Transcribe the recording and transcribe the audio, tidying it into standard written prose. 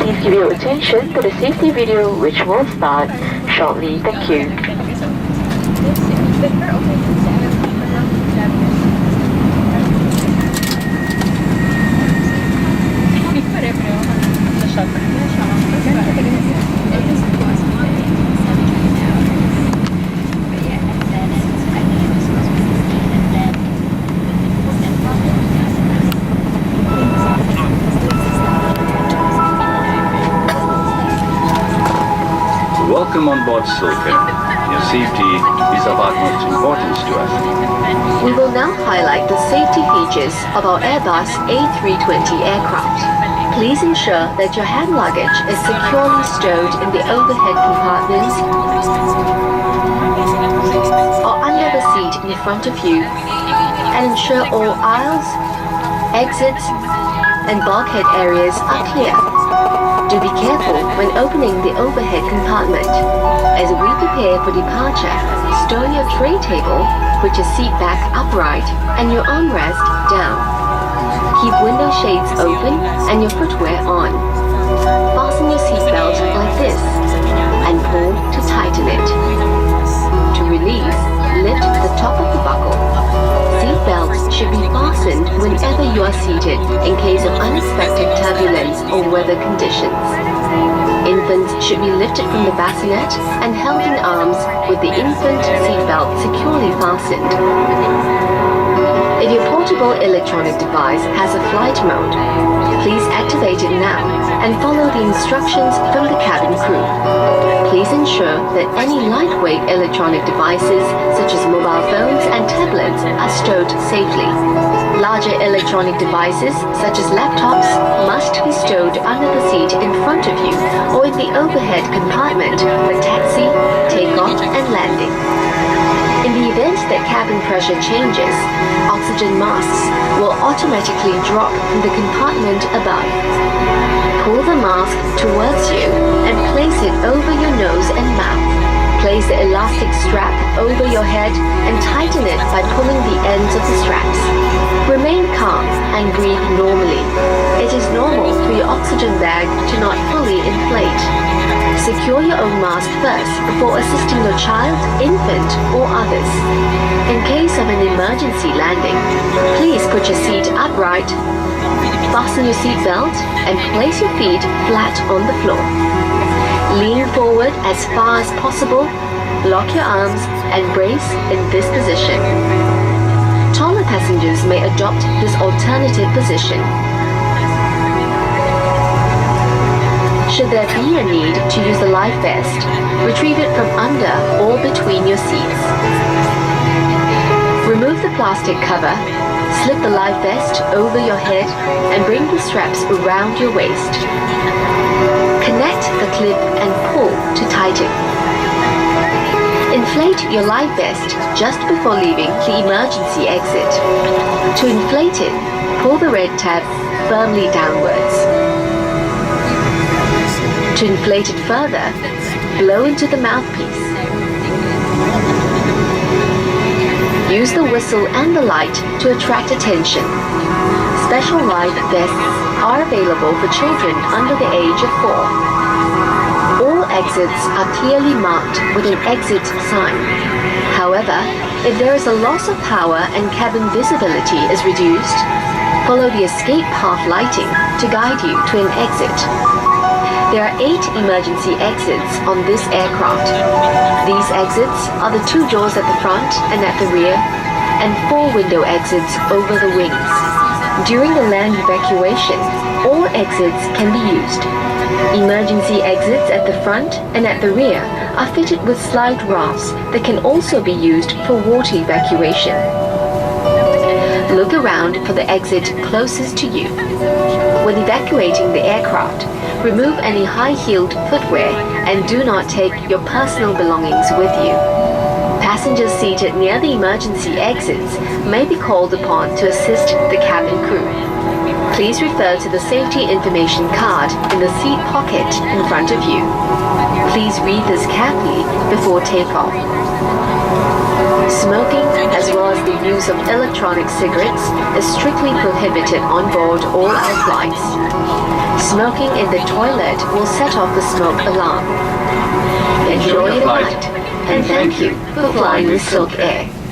Please give your attention to the safety video which will start shortly. Thank you. Welcome on board SilkAir. Your safety is of utmost importance to us. We will now highlight the safety features of our Airbus A320 aircraft. Please ensure that your hand luggage is securely stowed in the overhead compartments or under the seat in front of you, and ensure all aisles, exits, and bulkhead areas are clear. Do be careful when opening the overhead compartment. As we prepare for departure, stow your tray table, put your seat back upright and your armrest down. Keep window shades open and your footwear on. Fasten your seatbelt like this and pull to tighten it. To release, lift the top of the buckle. Seat belts should be fastened whenever you are seated in case of unexpected turbulence or weather conditions. Infants should be lifted from the bassinet and held in arms with the infant seatbelt securely fastened. If your portable electronic device has a flight mode, please activate it now and follow the instructions from the cabin crew. Please ensure that any lightweight electronic devices such as mobile phones and tablets are stowed safely. Larger electronic devices such as laptops must be stowed under the seat in front of you or in the overhead compartment for taxi, takeoff and landing. In the event that cabin pressure changes, oxygen masks will automatically drop from the compartment above. Pull the mask towards you and place it over your nose and mouth. Place the elastic strap over your head and tighten it by pulling the ends of the straps. Remain calm and breathe normally. It is normal for your oxygen bag to not fully inflate. Secure your own mask first before assisting your child, infant, or others. In case of an emergency landing, please put your seat upright, fasten your seat belt, and place your feet flat on the floor. Lean forward as far as possible, lock your arms, and brace in this position. Taller passengers may adopt this alternative position. Should there be a need to use the life vest, retrieve it from under or between your seats. Remove the plastic cover, slip the life vest over your head, and bring the straps around your waist. Connect the clip and pull to tighten. Inflate your life vest just before leaving the emergency exit. To inflate it, pull the red tab firmly downwards. To inflate it further, blow into the mouthpiece. Use the whistle and the light to attract attention. Special life vests are available for children under the age of 4. All exits are clearly marked with an exit sign. However, if there is a loss of power and cabin visibility is reduced, follow the escape path lighting to guide you to an exit. There are 8 emergency exits on this aircraft. These exits are the 2 doors at the front and at the rear, and 4 window exits over the wings. During the land evacuation, all exits can be used. Emergency exits at the front and at the rear are fitted with slide rafts that can also be used for water evacuation. Look around for the exit closest to you. When evacuating the aircraft, remove any high-heeled footwear and do not take your personal belongings with you. Passengers seated near the emergency exits may be called upon to assist the cabin crew. Please refer to the safety information card in the seat pocket in front of you. Please read this carefully before takeoff. Smoking, as well as the use of electronic cigarettes, is strictly prohibited on board all our flights. Smoking in the toilet will set off the smoke alarm. Enjoy your flight, and thank you for flying with SilkAir.